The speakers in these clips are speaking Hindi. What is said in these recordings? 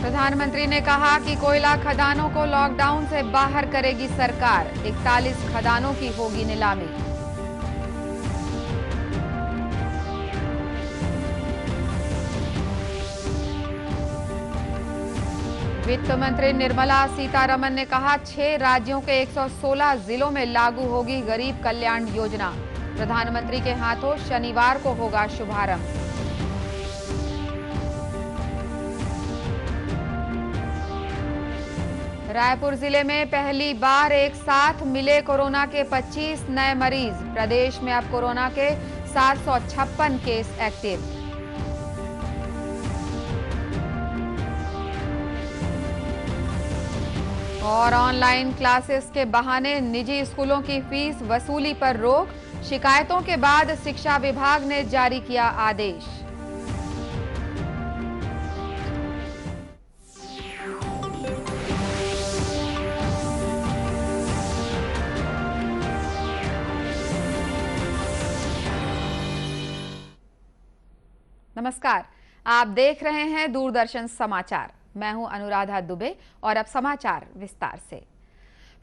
प्रधानमंत्री ने कहा कि कोयला खदानों को लॉकडाउन से बाहर करेगी सरकार। 41 खदानों की होगी नीलामी। वित्त मंत्री निर्मला सीतारमण ने कहा 6 राज्यों के 116 जिलों में लागू होगी गरीब कल्याण योजना। प्रधानमंत्री के हाथों शनिवार को होगा शुभारंभ। रायपुर जिले में पहली बार एक साथ मिले कोरोना के 25 नए मरीज। प्रदेश में अब कोरोना के 756 केस एक्टिव। और ऑनलाइन क्लासेस के बहाने निजी स्कूलों की फीस वसूली पर रोक। शिकायतों के बाद शिक्षा विभाग ने जारी किया आदेश। नमस्कार, आप देख रहे हैं दूरदर्शन समाचार। मैं हूं अनुराधा दुबे और अब समाचार विस्तार से।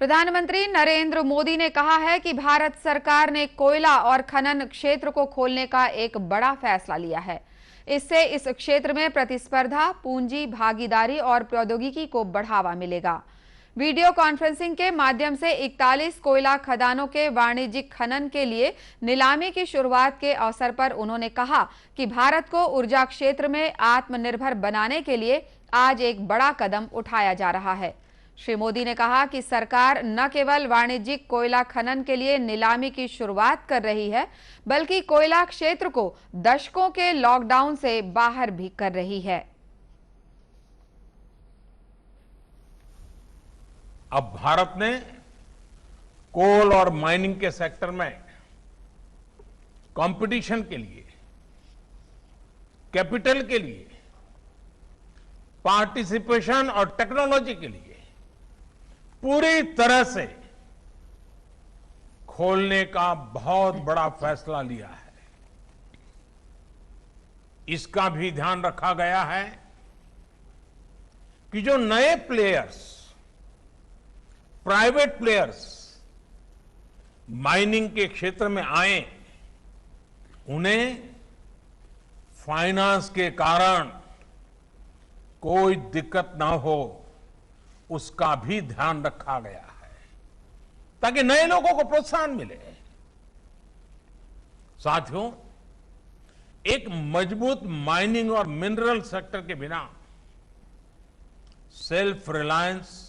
प्रधानमंत्री नरेंद्र मोदी ने कहा है कि भारत सरकार ने कोयला और खनन क्षेत्र को खोलने का एक बड़ा फैसला लिया है। इससे इस क्षेत्र में प्रतिस्पर्धा, पूंजी, भागीदारी और प्रौद्योगिकी को बढ़ावा मिलेगा। वीडियो कॉन्फ्रेंसिंग के माध्यम से 41 कोयला खदानों के वाणिज्यिक खनन के लिए नीलामी की शुरुआत के अवसर पर उन्होंने कहा कि भारत को ऊर्जा क्षेत्र में आत्मनिर्भर बनाने के लिए आज एक बड़ा कदम उठाया जा रहा है। श्री मोदी ने कहा कि सरकार न केवल वाणिज्यिक कोयला खनन के लिए नीलामी की शुरुआत कर रही है, बल्कि कोयला क्षेत्र को दशकों के लॉकडाउन से बाहर भी कर रही है। अब भारत ने कोल और माइनिंग के सेक्टर में कंपटीशन के लिए, कैपिटल के लिए, पार्टिसिपेशन और टेक्नोलॉजी के लिए पूरी तरह से खोलने का बहुत बड़ा फैसला लिया है। इसका भी ध्यान रखा गया है कि जो नए प्लेयर्स, प्राइवेट प्लेयर्स माइनिंग के क्षेत्र में आए, उन्हें फाइनेंस के कारण कोई दिक्कत ना हो, उसका भी ध्यान रखा गया है ताकि नए लोगों को प्रोत्साहन मिले। साथियों, एक मजबूत माइनिंग और मिनरल सेक्टर के बिना सेल्फ रिलायंस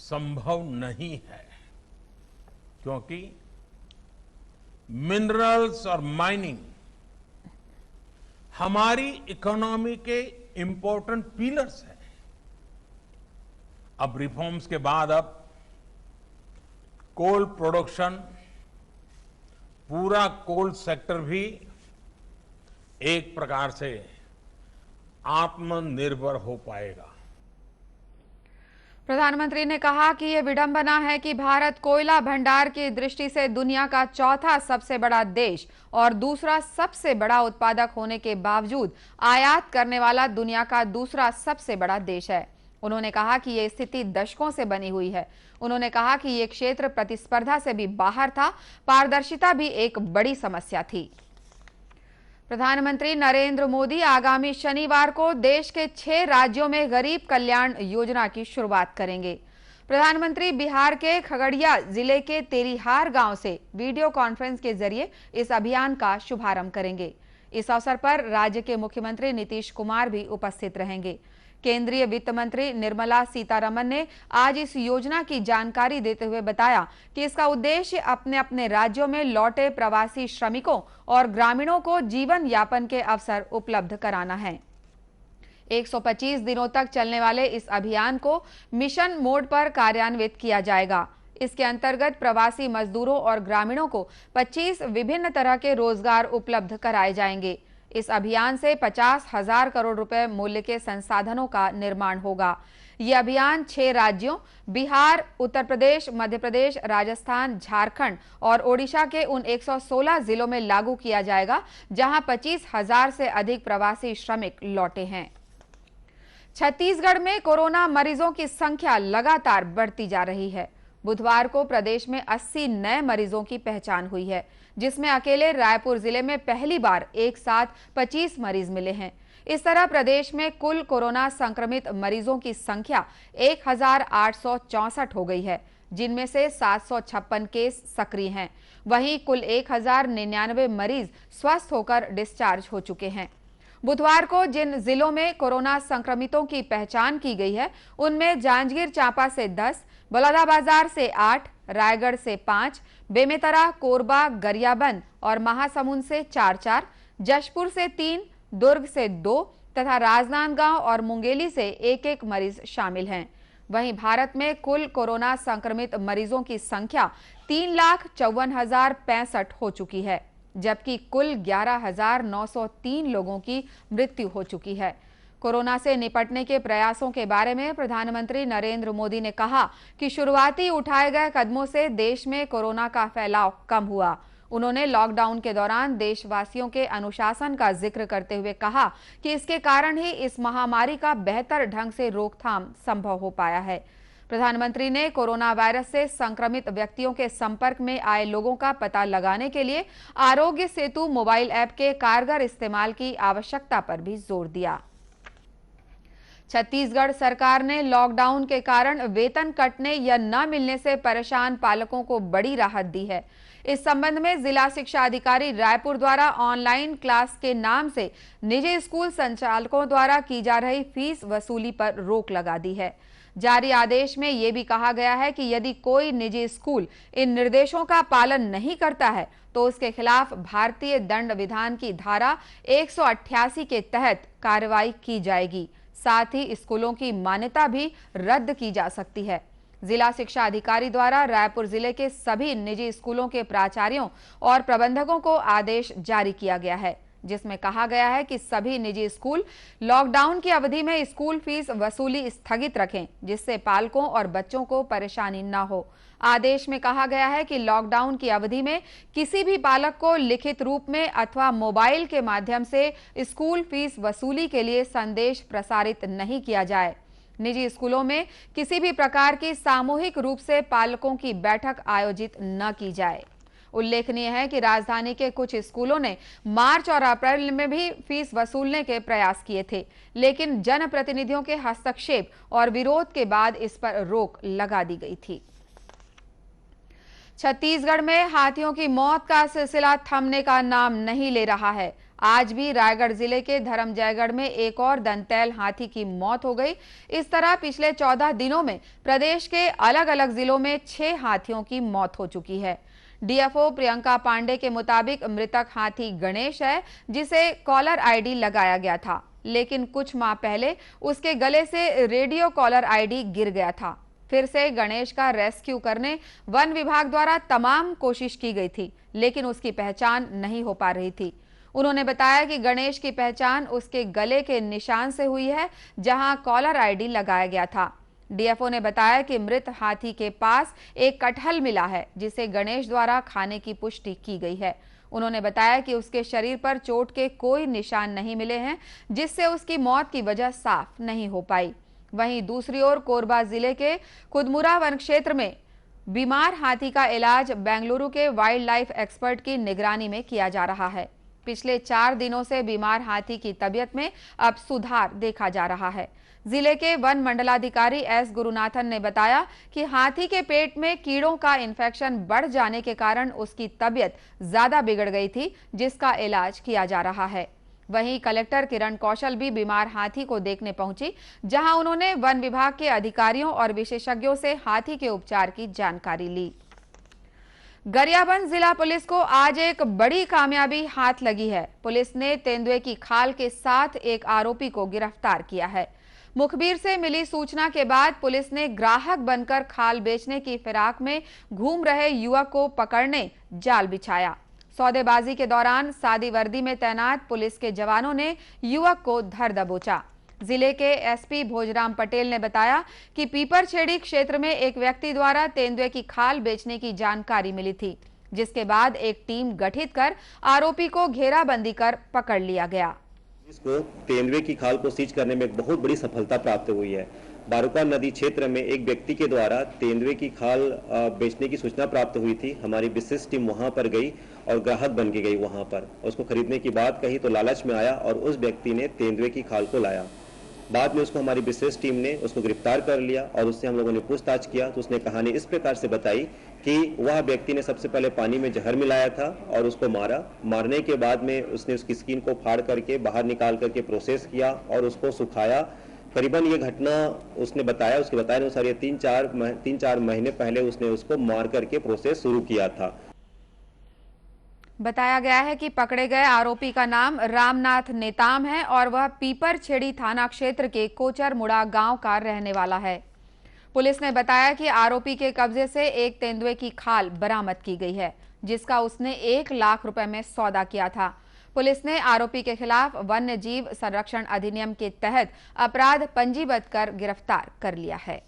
संभव नहीं है, क्योंकि मिनरल्स और माइनिंग हमारी इकोनॉमी के इंपॉर्टेंट पिलर्स हैं। अब रिफॉर्म्स के बाद अब कोल प्रोडक्शन, पूरा कोल सेक्टर भी एक प्रकार से आत्मनिर्भर हो पाएगा। प्रधानमंत्री ने कहा कि यह विडंबना है कि भारत कोयला भंडार की दृष्टि से दुनिया का चौथा सबसे बड़ा देश और दूसरा सबसे बड़ा उत्पादक होने के बावजूद आयात करने वाला दुनिया का दूसरा सबसे बड़ा देश है। उन्होंने कहा कि यह स्थिति दशकों से बनी हुई है। उन्होंने कहा कि यह क्षेत्र प्रतिस्पर्धा से भी बाहर था, पारदर्शिता भी एक बड़ी समस्या थी। प्रधानमंत्री नरेंद्र मोदी आगामी शनिवार को देश के 6 राज्यों में गरीब कल्याण योजना की शुरुआत करेंगे। प्रधानमंत्री बिहार के खगड़िया जिले के तेरिहार गांव से वीडियो कॉन्फ्रेंस के जरिए इस अभियान का शुभारंभ करेंगे। इस अवसर पर राज्य के मुख्यमंत्री नीतीश कुमार भी उपस्थित रहेंगे। केंद्रीय वित्त मंत्री निर्मला सीतारमण ने आज इस योजना की जानकारी देते हुए बताया कि इसका उद्देश्य अपने अपने राज्यों में लौटे प्रवासी श्रमिकों और ग्रामीणों को जीवन यापन के अवसर उपलब्ध कराना है। 125 दिनों तक चलने वाले इस अभियान को मिशन मोड पर कार्यान्वित किया जाएगा। इसके अंतर्गत प्रवासी मजदूरों और ग्रामीणों को 25 विभिन्न तरह के रोजगार उपलब्ध कराए जाएंगे। इस अभियान से 50,000 करोड़ रुपए मूल्य के संसाधनों का निर्माण होगा। ये अभियान 6 राज्यों बिहार, उत्तर प्रदेश, मध्य प्रदेश, राजस्थान, झारखंड और ओडिशा के उन 116 जिलों में लागू किया जाएगा जहां 25,000 से अधिक प्रवासी श्रमिक लौटे हैं। छत्तीसगढ़ में कोरोना मरीजों की संख्या लगातार बढ़ती जा रही है। बुधवार को प्रदेश में 80 नए मरीजों की पहचान हुई है, जिसमें अकेले रायपुर जिले में पहली बार एक साथ 25 मरीज मिले हैं। इस तरह प्रदेश में कुल कोरोना संक्रमित मरीजों की संख्या 1864 हो गई है, जिनमें से 756 केस सक्रिय हैं। वहीं कुल 1099 मरीज स्वस्थ होकर डिस्चार्ज हो चुके हैं। बुधवार को जिन जिलों में कोरोना संक्रमितों की पहचान की गई है, उनमें जांजगीर चांपा से 10, बलौदाबाजार से 8, रायगढ़ से 5, बेमेतरा, कोरबा, गरियाबंद और महासमुंद से 4-4, जशपुर से 3, दुर्ग से 2 तथा राजनांदगांव और मुंगेली से 1-1 मरीज शामिल हैं। वहीं भारत में कुल कोरोना संक्रमित मरीजों की संख्या 3,54,065 हो चुकी है, जबकि कुल 11,903 लोगों की मृत्यु हो चुकी है। कोरोना से निपटने के प्रयासों के बारे में प्रधानमंत्री नरेंद्र मोदी ने कहा कि शुरुआती उठाए गए कदमों से देश में कोरोना का फैलाव कम हुआ। उन्होंने लॉकडाउन के दौरान देशवासियों के अनुशासन का जिक्र करते हुए कहा कि इसके कारण ही इस महामारी का बेहतर ढंग से रोकथाम संभव हो पाया है। प्रधानमंत्री ने कोरोना वायरस से संक्रमित व्यक्तियों के संपर्क में आए लोगों का पता लगाने के लिए आरोग्य सेतु मोबाइल ऐप के कारगर इस्तेमाल की आवश्यकता पर भी जोर दिया। छत्तीसगढ़ सरकार ने लॉकडाउन के कारण वेतन कटने या न मिलने से परेशान पालकों को बड़ी राहत दी है। इस संबंध में जिला शिक्षा अधिकारी रायपुर द्वारा ऑनलाइन क्लास के नाम से निजी स्कूल संचालकों द्वारा की जा रही फीस वसूली पर रोक लगा दी है। जारी आदेश में यह भी कहा गया है कि यदि कोई निजी स्कूल इन निर्देशों का पालन नहीं करता है तो उसके खिलाफ भारतीय दंड विधान की धारा 188 के तहत कार्रवाई की जाएगी। साथ ही स्कूलों की मान्यता भी रद्द की जा सकती है। जिला शिक्षा अधिकारी द्वारा रायपुर जिले के सभी निजी स्कूलों के प्राचार्यों और प्रबंधकों को आदेश जारी किया गया है, जिसमें कहा गया है कि सभी निजी स्कूल लॉकडाउन की अवधि में स्कूल फीस वसूली स्थगित रखें, जिससे पालकों और बच्चों को परेशानी न हो। आदेश में कहा गया है कि लॉकडाउन की अवधि में किसी भी पालक को लिखित रूप में अथवा मोबाइल के माध्यम से स्कूल फीस वसूली के लिए संदेश प्रसारित नहीं किया जाए। निजी स्कूलों में किसी भी प्रकार की सामूहिक रूप से पालकों की बैठक आयोजित न की जाए। उल्लेखनीय है कि राजधानी के कुछ स्कूलों ने मार्च और अप्रैल में भी फीस वसूलने के प्रयास किए थे, लेकिन जनप्रतिनिधियों के हस्तक्षेप और विरोध के बाद इस पर रोक लगा दी गई थी। छत्तीसगढ़ में हाथियों की मौत का सिलसिला थमने का नाम नहीं ले रहा है। आज भी रायगढ़ जिले के धरमजयगढ़ में एक और दंतैल हाथी की मौत हो गई। इस तरह पिछले 14 दिनों में प्रदेश के अलग अलग जिलों में 6 हाथियों की मौत हो चुकी है। डीएफओ प्रियंका पांडे के मुताबिक मृतक हाथी गणेश है, जिसे कॉलर आईडी लगाया गया था, लेकिन कुछ माह पहले उसके गले से रेडियो कॉलर आईडी गिर गया था। फिर से गणेश का रेस्क्यू करने वन विभाग द्वारा तमाम कोशिश की गई थी, लेकिन उसकी पहचान नहीं हो पा रही थी। उन्होंने बताया कि गणेश की पहचान उसके गले के निशान से हुई है, जहां कॉलर आईडी लगाया गया था। डीएफओ ने बताया कि मृत हाथी के पास एक कटहल मिला है, जिसे गणेश द्वारा खाने की पुष्टि की गई है। उन्होंने बताया कि उसके शरीर पर चोट के कोई निशान नहीं मिले हैं, जिससे उसकी मौत की वजह साफ नहीं हो पाई। वहीं दूसरी ओर कोरबा जिले के खुदमुरा वन क्षेत्र में बीमार हाथी का इलाज बेंगलुरु के वाइल्ड लाइफ एक्सपर्ट की निगरानी में किया जा रहा है। पिछले 4 दिनों से बीमार हाथी की तबीयत में अब सुधार देखा जा रहा है। जिले के वन मंडलाधिकारी एस गुरुनाथन ने बताया कि हाथी के पेट में कीड़ों का इन्फेक्शन बढ़ जाने के कारण उसकी तबीयत ज्यादा बिगड़ गई थी, जिसका इलाज किया जा रहा है। वहीं कलेक्टर किरण कौशल भी बीमार हाथी को देखने पहुंची, जहां उन्होंने वन विभाग के अधिकारियों और विशेषज्ञों से हाथी के उपचार की जानकारी ली। गरियाबंद जिला पुलिस को आज एक बड़ी कामयाबी हाथ लगी है। पुलिस ने तेंदुए की खाल के साथ एक आरोपी को गिरफ्तार किया है। मुखबिर से मिली सूचना के बाद पुलिस ने ग्राहक बनकर खाल बेचने की फिराक में घूम रहे युवक को पकड़ने जाल बिछाया। सौदेबाजी के दौरान सादी वर्दी में तैनात पुलिस के जवानों ने युवक को धर दबोचा। जिले के एसपी भोजराम पटेल ने बताया कि पीपरछेड़ी क्षेत्र में एक व्यक्ति द्वारा तेंदुए की खाल बेचने की जानकारी मिली थी, जिसके बाद एक टीम गठित कर आरोपी को घेराबंदी कर पकड़ लिया गया। इसको तेंदुए की खाल को सीज करने में एक बहुत बड़ी सफलता प्राप्त हुई है। बारूका नदी क्षेत्र में एक व्यक्ति के द्वारा तेंदुए की खाल बेचने की सूचना प्राप्त हुई थी। हमारी विशेष टीम वहां पर गई और ग्राहक बन के गई वहां पर। उसको खरीदने की बात कही तो लालच में आया और उस व्यक्ति ने तेंदुए की खाल को लाया। बाद में उसको हमारी विशेष टीम ने उसको गिरफ्तार कर लिया और उससे हम लोगों ने पूछताछ किया तो उसने कहानी इस प्रकार से बताई कि वह व्यक्ति ने सबसे पहले पानी में जहर मिलाया था और उसको मारा। मारने के बाद में उसने उसकी स्किन को फाड़ करके बाहर निकाल करके प्रोसेस किया और उसको सुखाया। करीबन ये घटना उसने बताया, उसके बताए अनुसार ये 3-4 महीने पहले उसने उसको मार करके प्रोसेस शुरू किया था। बताया गया है कि पकड़े गए आरोपी का नाम रामनाथ नेताम है और वह पीपरछेड़ी थाना क्षेत्र के कोचरमुड़ा गांव का रहने वाला है। पुलिस ने बताया कि आरोपी के कब्जे से एक तेंदुए की खाल बरामद की गई है, जिसका उसने 1 लाख रुपए में सौदा किया था। पुलिस ने आरोपी के खिलाफ वन्य जीव संरक्षण अधिनियम के तहत अपराध पंजीबद्ध कर गिरफ्तार कर लिया है।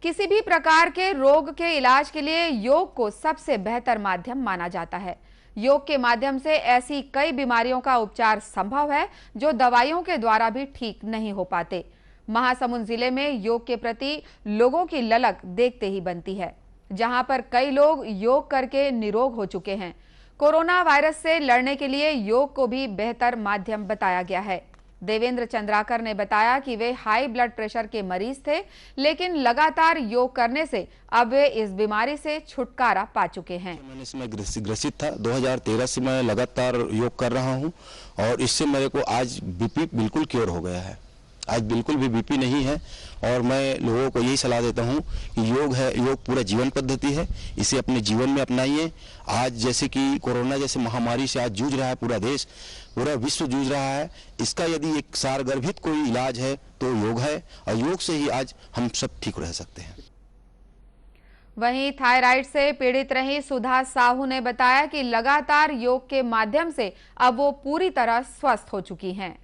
किसी भी प्रकार के रोग के इलाज के लिए योग को सबसे बेहतर माध्यम माना जाता है। योग के माध्यम से ऐसी कई बीमारियों का उपचार संभव है जो दवाइयों के द्वारा भी ठीक नहीं हो पाते। महासमुंद जिले में योग के प्रति लोगों की ललक देखते ही बनती है, जहां पर कई लोग योग करके निरोग हो चुके हैं। कोरोना वायरस से लड़ने के लिए योग को भी बेहतर माध्यम बताया गया है। देवेंद्र चंद्राकर ने बताया कि वे हाई ब्लड प्रेशर के मरीज थे, लेकिन लगातार योग करने से अब वे इस बीमारी से छुटकारा पा चुके हैं। मैंने इसमें ग्रसित था। 2013 से मैं लगातार योग कर रहा हूं और इससे मेरे को आज बीपी बिल्कुल क्योर हो गया है। आज बिल्कुल भी बीपी नहीं है और मैं लोगों को यही सलाह देता हूं कि योग पूरा जीवन पद्धति है, इसे अपने जीवन में अपनाइए। आज जैसे कि कोरोना जैसे महामारी से आज जूझ रहा है पूरा देश, पूरा विश्व जूझ रहा है, इसका यदि एक सारगर्भित कोई इलाज है तो योग है और योग से ही आज हम सब ठीक रह सकते हैं। वहीं थायराइड से पीड़ित रही सुधा साहू ने बताया कि लगातार योग के माध्यम से अब वो पूरी तरह स्वस्थ हो चुकी हैं।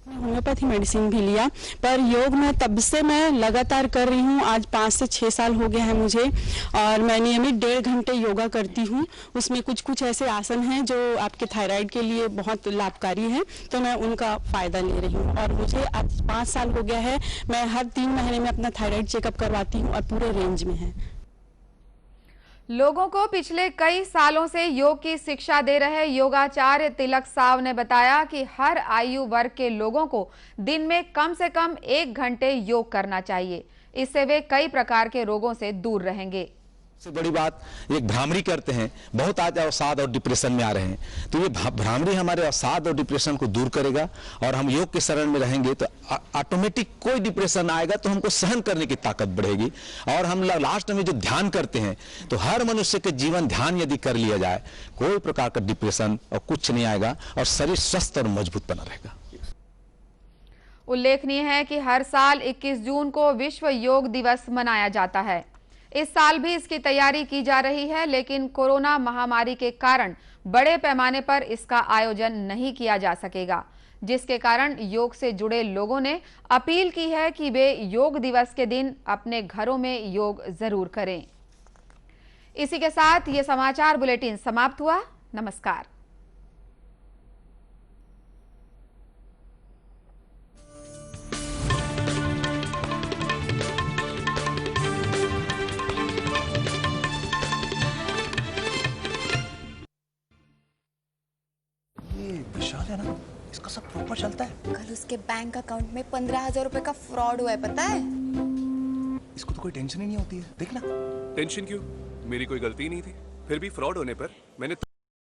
होम्योपैथी मेडिसिन भी लिया, पर योग में तब से मैं लगातार कर रही हूँ। आज 5 से 6 साल हो गए हैं मुझे और मैं नियमित 1.5 घंटे योगा करती हूँ। उसमें कुछ ऐसे आसन हैं जो आपके थायराइड के लिए बहुत लाभकारी हैं, तो मैं उनका फायदा ले रही हूँ। और मुझे आज 5 साल हो गया है, मैं हर 3 महीने में अपना थायराइड चेकअप करवाती हूँ और पूरे रेंज में है। लोगों को पिछले कई सालों से योग की शिक्षा दे रहे योगाचार्य तिलक साव ने बताया कि हर आयु वर्ग के लोगों को दिन में कम से कम 1 घंटे योग करना चाहिए। इससे वे कई प्रकार के रोगों से दूर रहेंगे। सबसे बड़ी बात, एक भ्रामरी करते हैं, बहुत आज अवसाद और डिप्रेशन में आ रहे हैं, तो ये भ्रामरी हमारे अवसाद और डिप्रेशन को दूर करेगा और हम योग के शरण में रहेंगे तो ऑटोमेटिक कोई डिप्रेशन आएगा तो हमको सहन करने की ताकत बढ़ेगी। और हम लास्ट में जो ध्यान करते हैं तो हर मनुष्य के जीवन ध्यान यदि कर लिया जाए, कोई प्रकार का डिप्रेशन और कुछ नहीं आएगा और शरीर स्वस्थ और मजबूत बना रहेगा। उल्लेखनीय है कि हर साल 21 जून को विश्व योग दिवस मनाया जाता है। इस साल भी इसकी तैयारी की जा रही है, लेकिन कोरोना महामारी के कारण बड़े पैमाने पर इसका आयोजन नहीं किया जा सकेगा, जिसके कारण योग से जुड़े लोगों ने अपील की है कि वे योग दिवस के दिन अपने घरों में योग जरूर करें। इसी के साथ ये समाचार बुलेटिन समाप्त हुआ। नमस्कार। विशाल है ना, इसका सब प्रॉपर चलता है। कल उसके बैंक अकाउंट में 15,000 रुपए का फ्रॉड हुआ है, पता है? इसको तो कोई टेंशन ही नहीं होती है, देखना। टेंशन क्यों? मेरी कोई गलती नहीं थी। फिर भी फ्रॉड होने पर मैंने